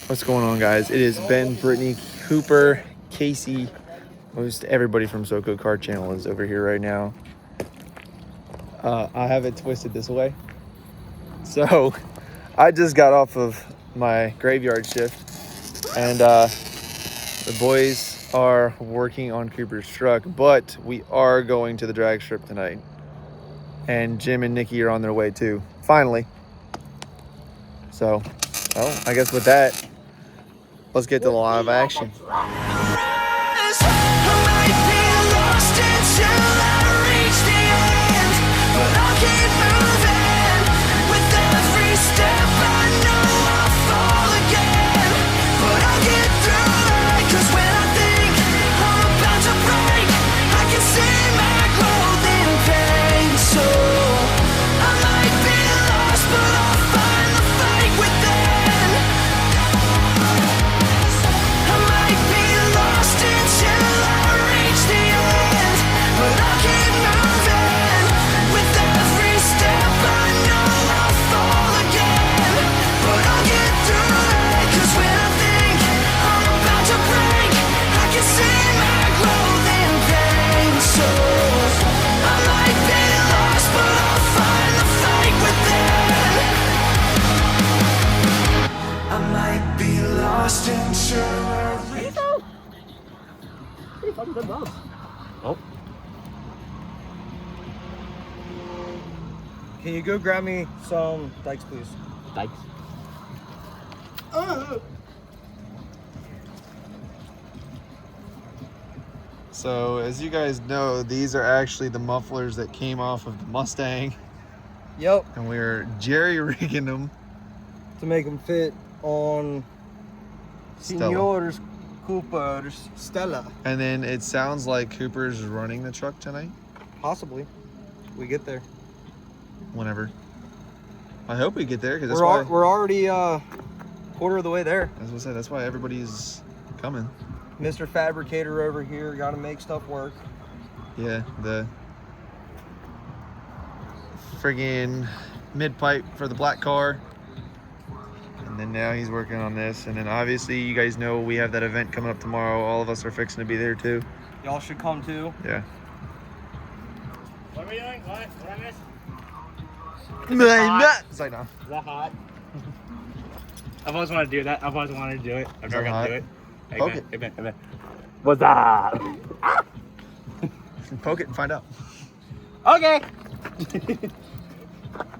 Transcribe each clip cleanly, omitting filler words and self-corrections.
What's going on, guys? It is Ben, Brittany, Cooper, Casey. Most everybody from SoCo Car Channel is over here right now. I have it twisted this way. So I just got off of my graveyard shift, and the boys are working on Cooper's truck, but we are going to the drag strip tonight. And Jim and Nikki are on their way too, finally. So, well, I guess with that, let's get to live action. Oh. Can you go grab me some dikes, please? Dikes? So, as you guys know, these are actually the mufflers that came off of the Mustang. Yep. And we're jerry-rigging them to make them fit on Señor's Cooper's Stella. And then it sounds like Cooper's running the truck tonight. Possibly. We get there. Whenever. I hope we get there, because we're already quarter of the way there. As I said, that's why everybody's coming. Mr. Fabricator over here, got to make stuff work. Yeah, the friggin' mid pipe for the black car. And then now he's working on this. And then obviously you guys know we have that event coming up tomorrow. All of us are fixing to be there too. Y'all should come too. Yeah. What are we doing? What I missed? It's like, no. Is that hot? I've always wanted to do that. I've always wanted to do it. I've never got to do it. Hey, Poke it. Hey, Ben. What's up? Poke it and find out. Okay.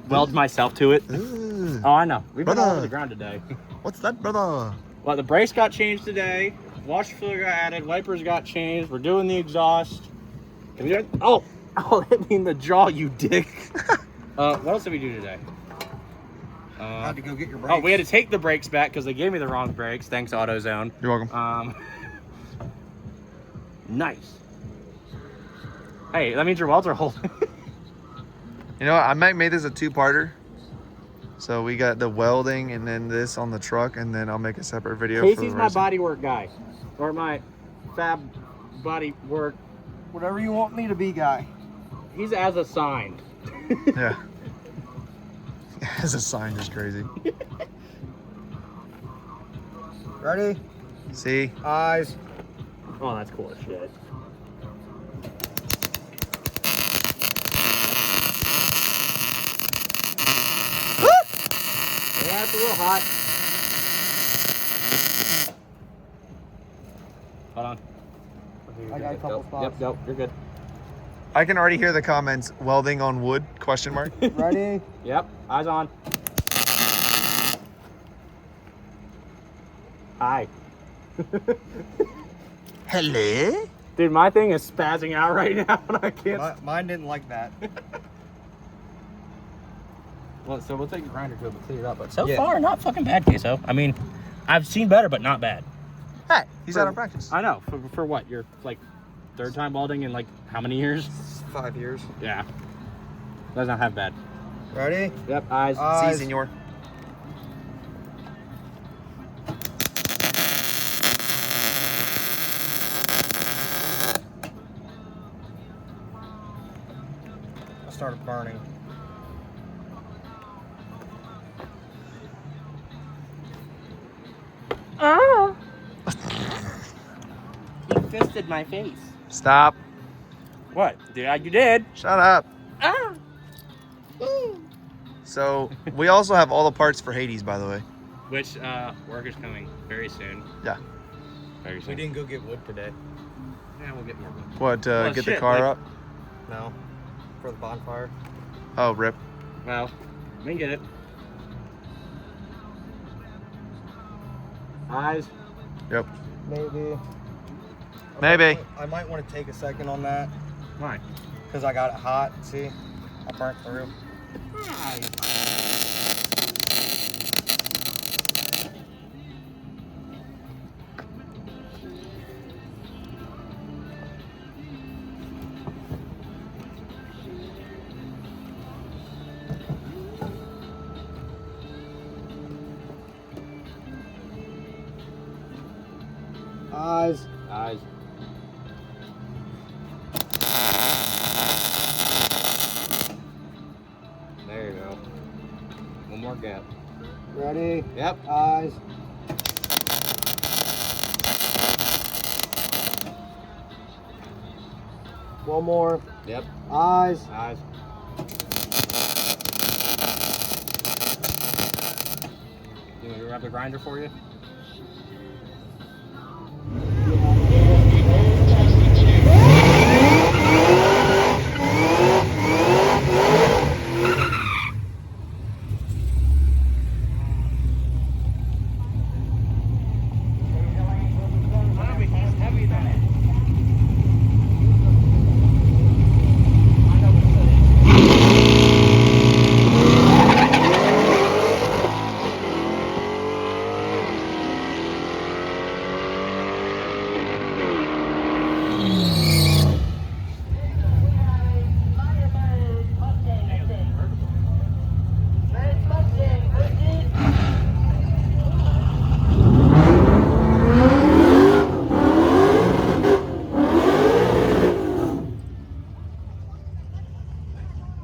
Weld myself to it. Ooh. Oh, I know. We've been all Brother. over the ground today. What's that, brother? Well, the brakes got changed today. Washer fluid got added. Wipers got changed. We're doing the exhaust. Can we do it? Oh, hit me in the jaw, you dick. What else did we do today? Had to go get your brakes. Oh, we had to take the brakes back because they gave me the wrong brakes. Thanks, AutoZone. You're welcome. Nice. Hey, that means your welds are holding. You know what? I might make this a two-parter. So we got the welding and then this on the truck, and then I'll make a separate video. Casey's for my racing. body work guy, or my fab body work. Whatever you want me to be, guy. He's as assigned. Yeah. As a sign, just crazy. Ready? See? Eyes. Oh, that's cool as shit. Yeah, it's a little hot. Hold on. I got a couple spots. Yep, you're good. I can already hear the comments. Welding on wood? Question mark. Ready? Yep, eyes on. Hi. Hello? Dude, my thing is spazzing out right now and I can't. Mine didn't like that. Well, so we'll take a grinder to it and clear it up. But so Yeah. far, not fucking bad, Queso. I mean, I've seen better, but not bad. Hey, he's out of practice. I know. For what? You're like third time welding in like how many years? 5 years. Yeah. Does not have bad. Ready? Yep, eyes. See, senor. I started burning. Oh. You fisted my face. Stop. What? You did. Shut up. Ah. So we also have all the parts for Hades, by the way. Which work is coming very soon. Yeah. Very soon. We didn't go get wood today. Yeah, we'll get more wood. What? Well, Get shit, the car like- up? No. For the bonfire. Oh, rip. Well, we can get it. Eyes. Yep. Maybe. Maybe. I might want to take a second on that Why? because I got it hot. See, I burnt through. Eyes. Eyes. There you go. One more gap. Ready? Yep. Eyes. One more. Yep. Eyes. Eyes. You want me to grab the grinder for you?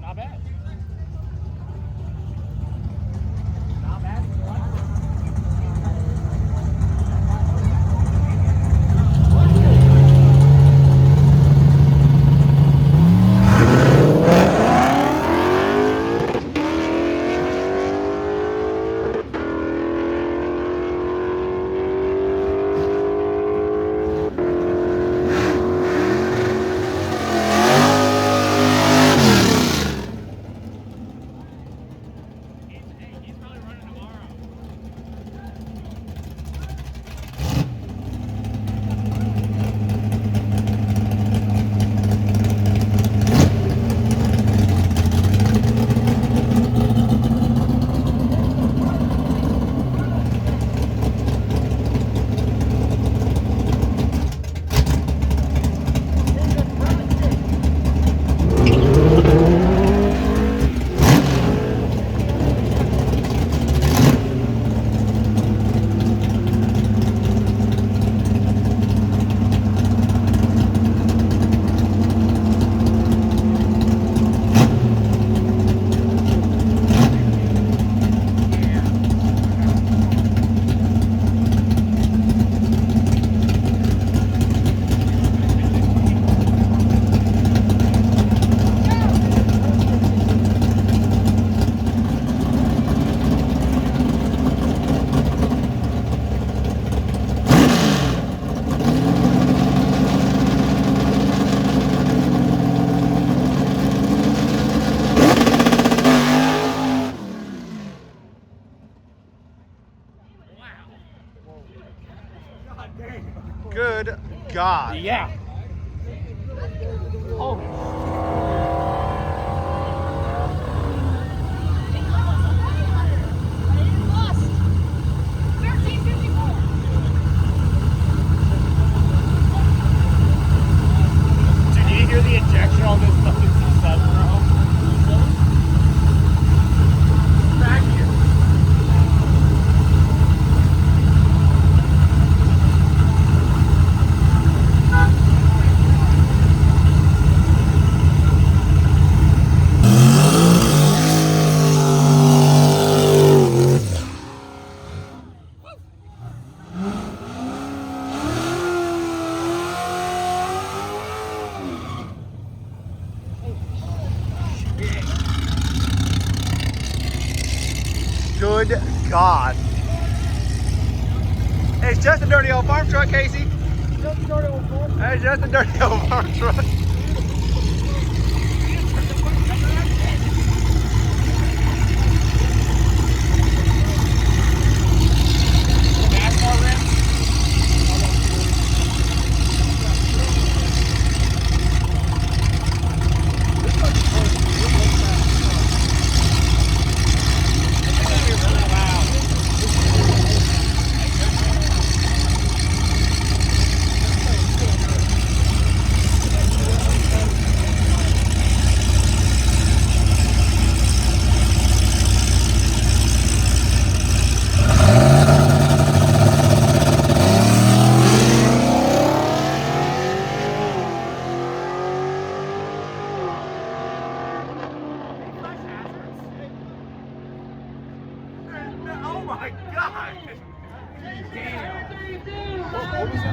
Not bad. Not bad. He's probably running tomorrow. Good God. Yeah. Holy. Dude, do you hear the injection on this fucking C7, bro? Back here. God. It's just a dirty old farm truck, Casey. Just a dirty old farm. It's just a dirty old farm truck. Oh my God! Damn! What was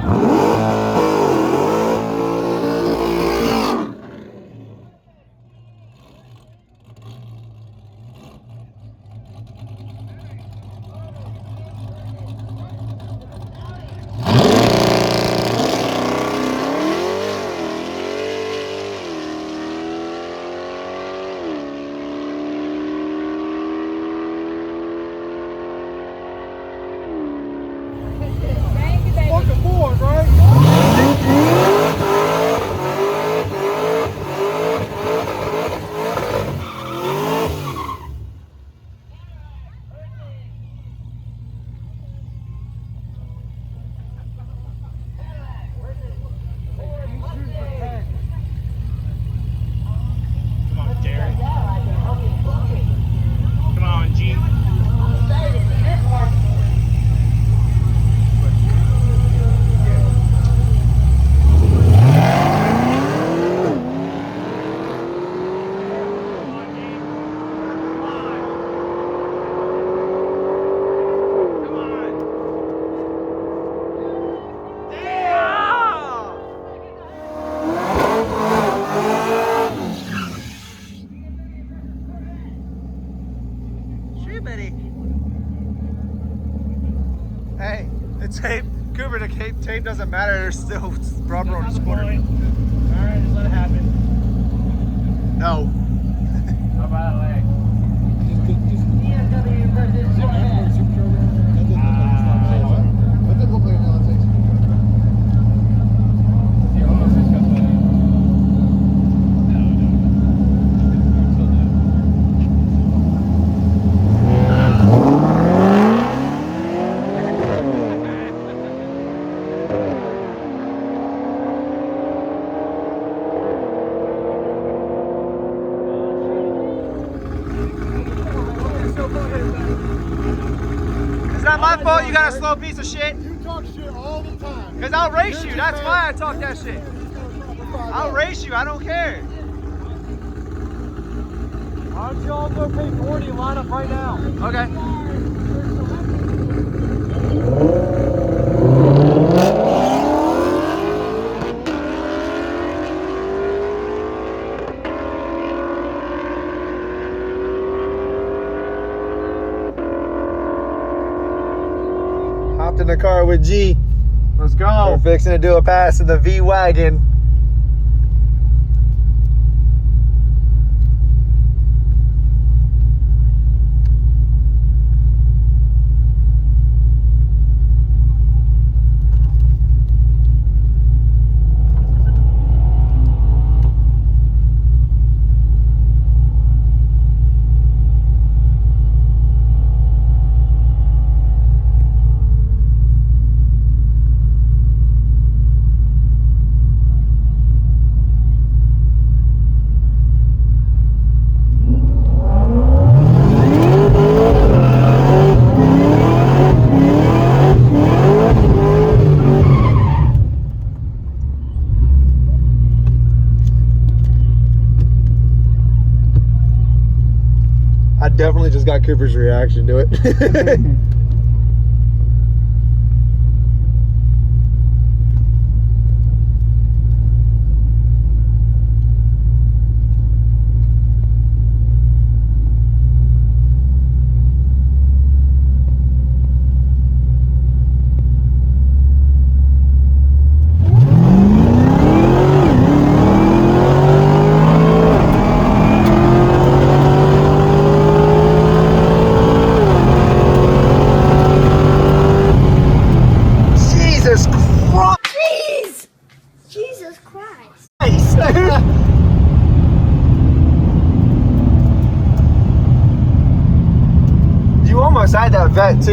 Fucking board, right? Come on, Derek. Come on, Gene. Hey, the tape, Cooper, the tape doesn't matter. There's still rubber on the scooter. Alright, just let it happen. No. How about that? It's not my fault you got a slow piece of shit. You talk shit all the time. Because I'll race you. That's why I talk that shit. I'll race you. I don't care. Why don't y'all go pay 40 and line up right now? Okay. Hopped in the car with G. Let's go. We're fixing to do a pass in the V wagon. I definitely just got Cooper's reaction to it.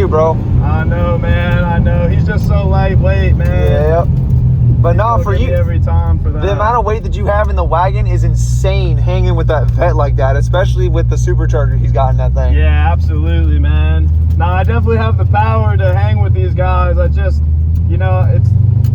bro. I know, man. I know. He's just so lightweight, man. Yeah. But no, for you, every time for that. the amount of weight that you have in the wagon is insane hanging with that vet like that, especially with the supercharger he's got in that thing. Yeah, absolutely, man. Now, I definitely have the power to hang with these guys. I just, you know, it's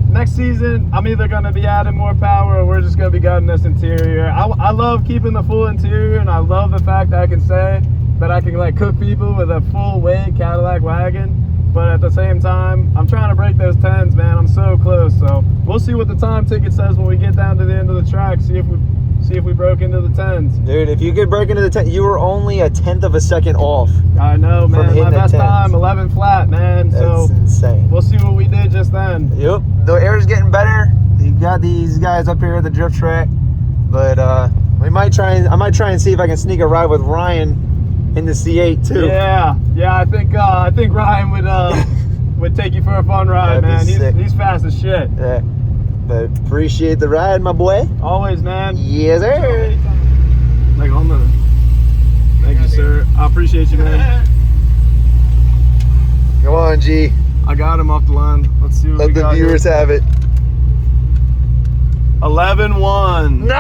next season, I'm either going to be adding more power or we're just going to be gutting this interior. I love keeping the full interior, and I love the fact that I can say that I can like cook people with a full weight Cadillac wagon. But at the same time, I'm trying to break those 10s, man. I'm so close. So we'll see what the time ticket says when we get down to the end of the track. See if we broke into the 10s. Dude, if you could break into the 10, you were only a 1/10 of a second off. I know, man. My best time, 11 flat, man. That's so insane. We'll see what we did just then. Yep, the air's getting better. You got these guys up here at the drift track, but I might try and see if I can sneak a ride with Ryan in the C8 too. Yeah, I think Ryan would take you for a fun ride, man. He's fast as shit. Yeah, but appreciate the ride, my boy. Always, man. Yes, sir. Like on the. Thank you, sir. I appreciate you, man. Come on, G. I got him off the line. Let's see what Let we the got viewers here. have it. 11-1. No!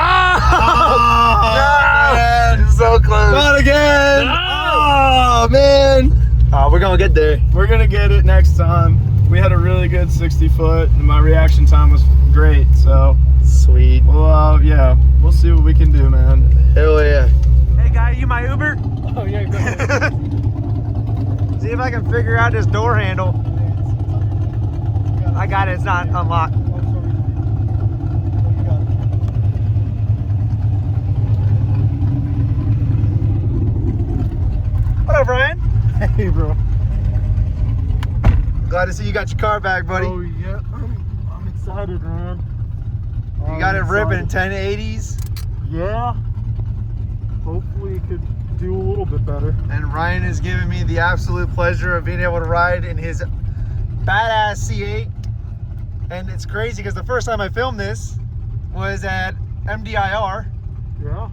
Man, so close. Not again. No! Oh, man. We're gonna get there. We're gonna get it next time. We had a really good 60 foot, and my reaction time was great. So sweet. Well, yeah, we'll see what we can do, man. Hell yeah. Hey, guy, you my Uber? Oh yeah, go ahead. See if I can figure out this door handle. I got it. It's not unlocked. What up, Ryan? Hey, bro. Glad to see you got your car back, buddy. Oh yeah, I'm excited, man. You got it ripping 1080s. Yeah. Hopefully, it could do a little bit better. And Ryan is giving me the absolute pleasure of being able to ride in his badass C8. And it's crazy because the first time I filmed this was at MDIR. Yeah.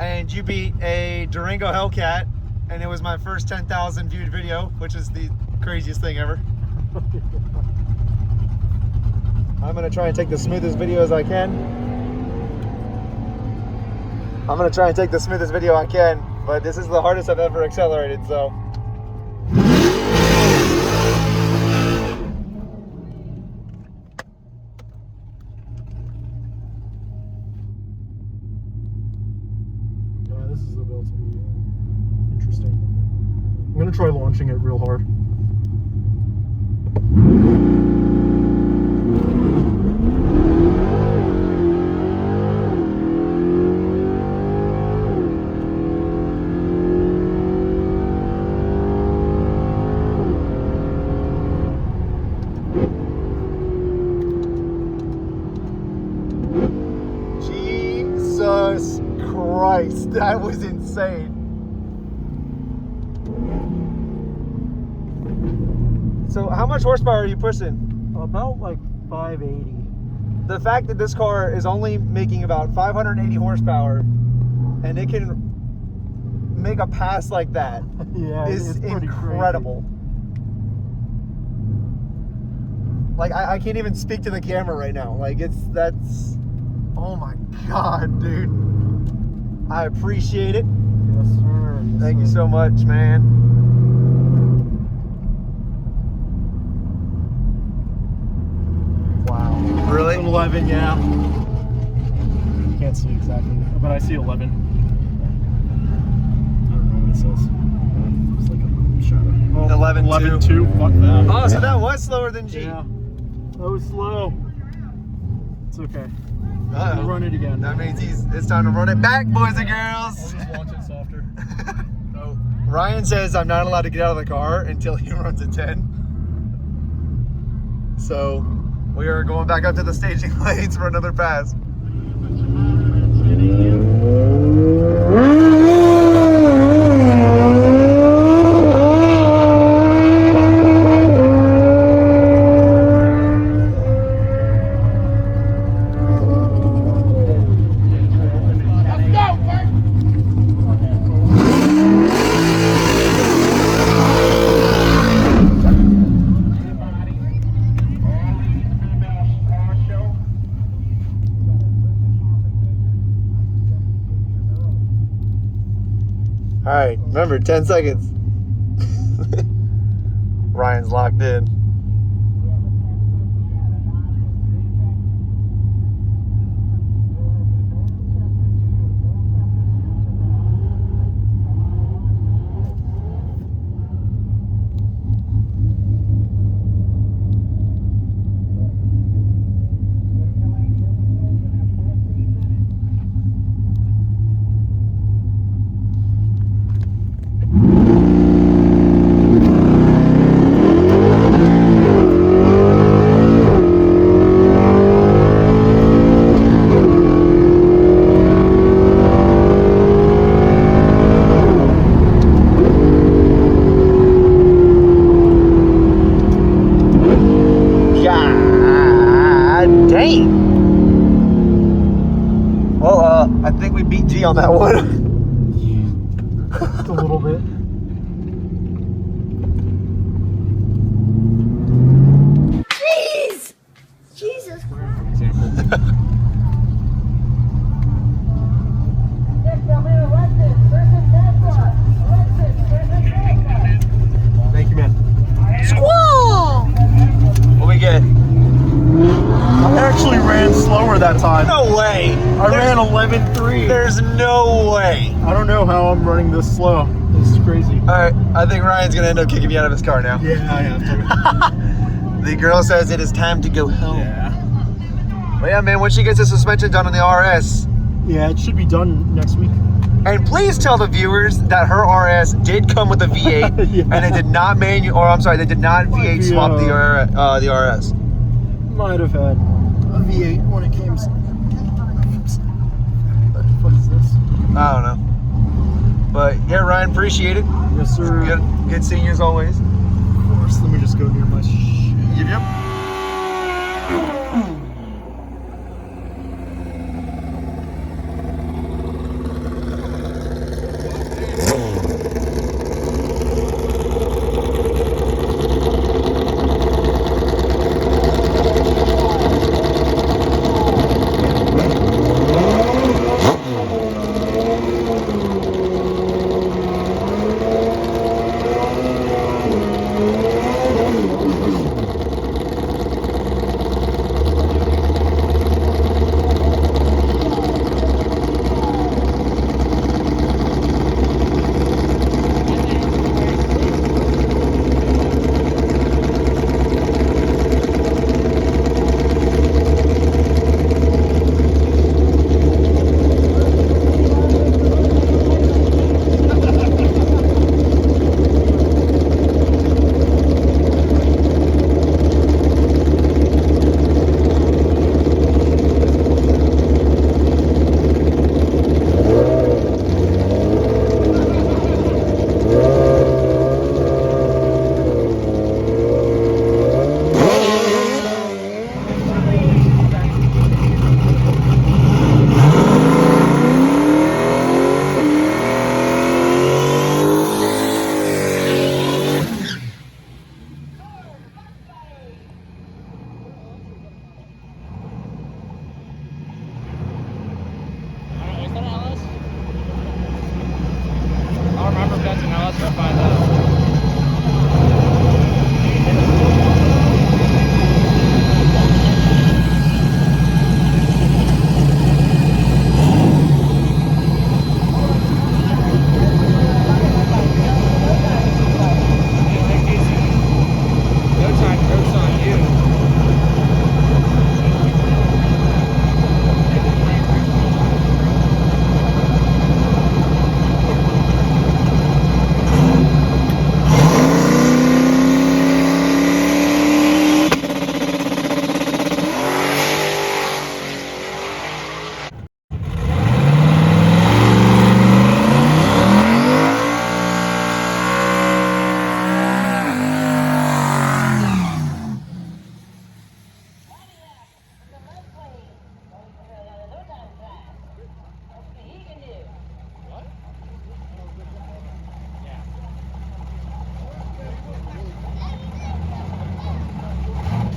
And you beat a Durango Hellcat, and it was my first 10,000 viewed video, which is the craziest thing ever. I'm gonna try and take the smoothest video as I can. I'm gonna try and take the smoothest video I can, but this is the hardest I've ever accelerated, so. This is about to be interesting. I'm gonna try launching it real hard. Jesus Christ, that was insane. So how much horsepower are you pushing? About like 580. The fact that this car is only making about 580 horsepower and it can make a pass like that Yeah, is it's pretty incredible. Like I can't even speak to the camera right now. Like that's oh my God, dude. I appreciate it. Yes, sir. Yes, Thank you sir. so much, man. Wow. Really? 11, yeah. Can't see exactly, but I see 11. I don't know what it says. It's like a shadow. Oh, 11.2. 11.2. Fuck that. Oh, so that was slower than G. Yeah. That was slow. It's okay. Uh-oh. We'll run it again. That means it's time to run it back, boys and girls. I'll just launch it softer. Oh, Ryan says I'm not allowed to get out of the car until he runs a 10. So we are going back up to the staging lanes for another pass. All right, remember 10 seconds. Ryan's locked in. I think we beat G on that one. Just a little bit. Jeez! Jesus Christ. Thank you, man. Squall! What we get? I actually ran slower that time. No way. I ran 11.3. There's no way. I don't know how I'm running this slow. This is crazy. All right, I think Ryan's gonna end up kicking me out of his car now. Yeah, I have to. The girl says it is time to go home. Yeah. But yeah, man, when she gets the suspension done on the RS, Yeah, it should be done next week. and please tell the viewers that her RS did come with a V8, Yeah. and it did not they did not V8 swap the RS. Might have had a V8 when it came. What is this? I don't know. But yeah, Ryan, appreciate it. Yes, sir. Good seeing you as always. Of course. Let me just go near my shit. Yep.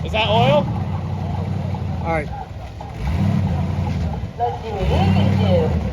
Is that oil? All right. Let's see what he can do.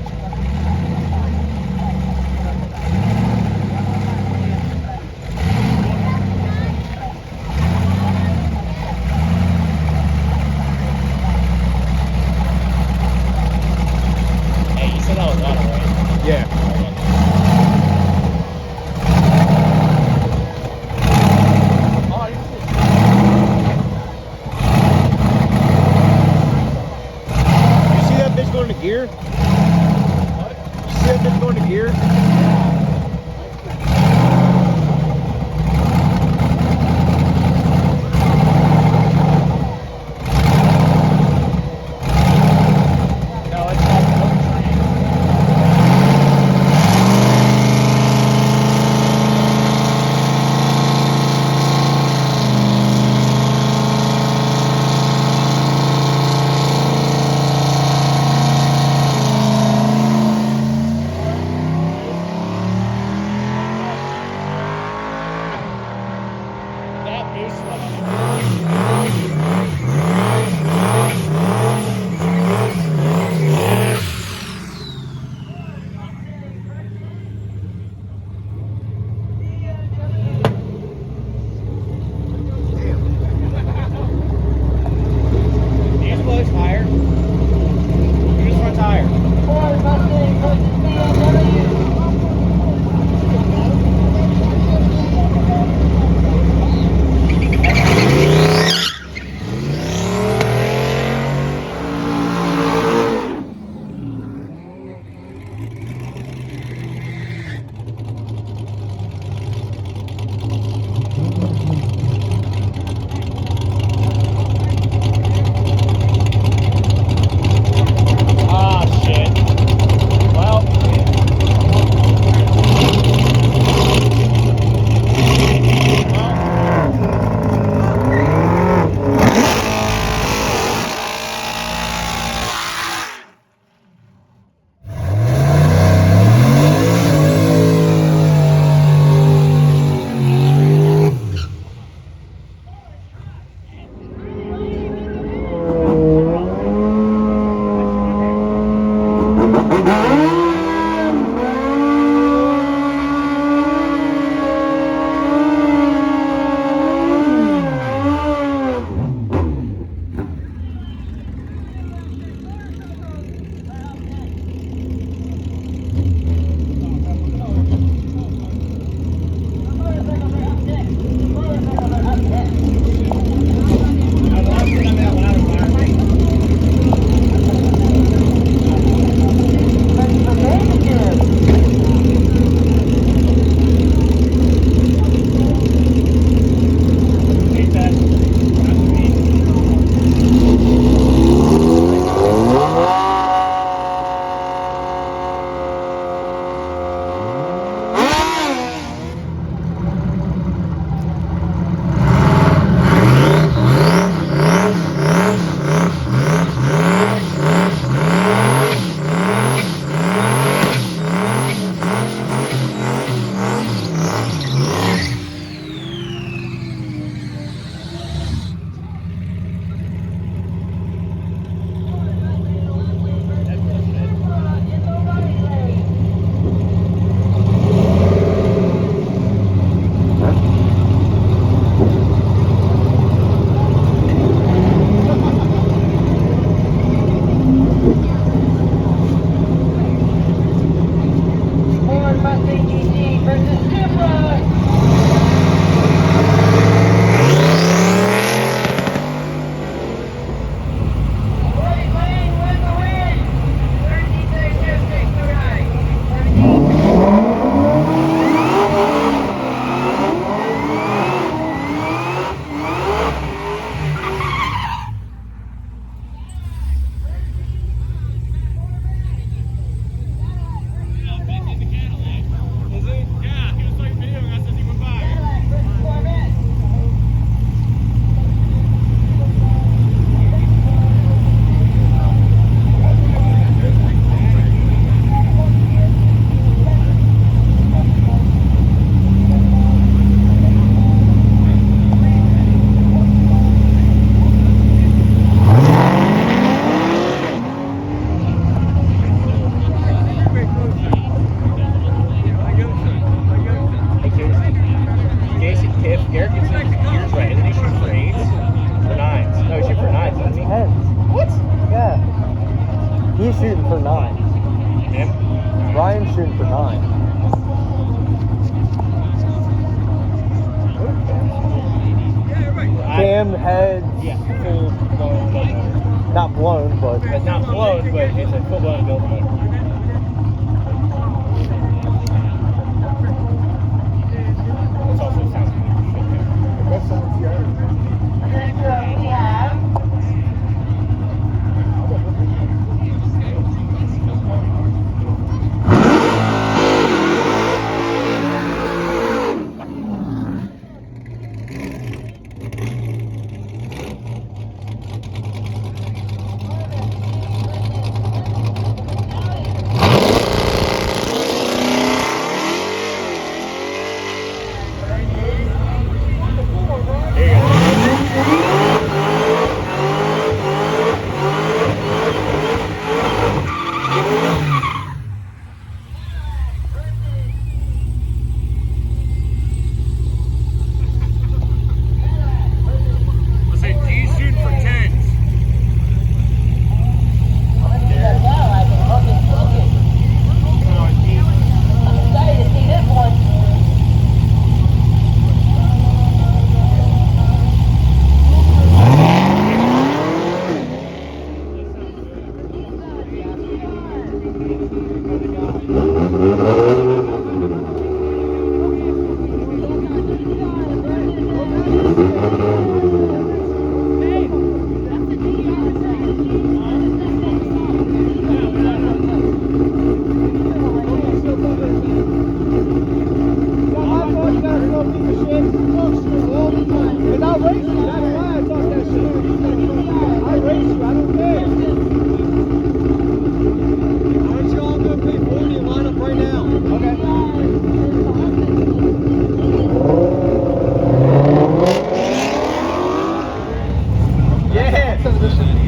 shooting for 9. Him? Ryan's shooting for 9. Cam head, Yeah, full blown build motor. not blown, but It's not blown, but it's a full blown build motor. This also sounds good as shit, Let's say G's shooting for 10s. yeah.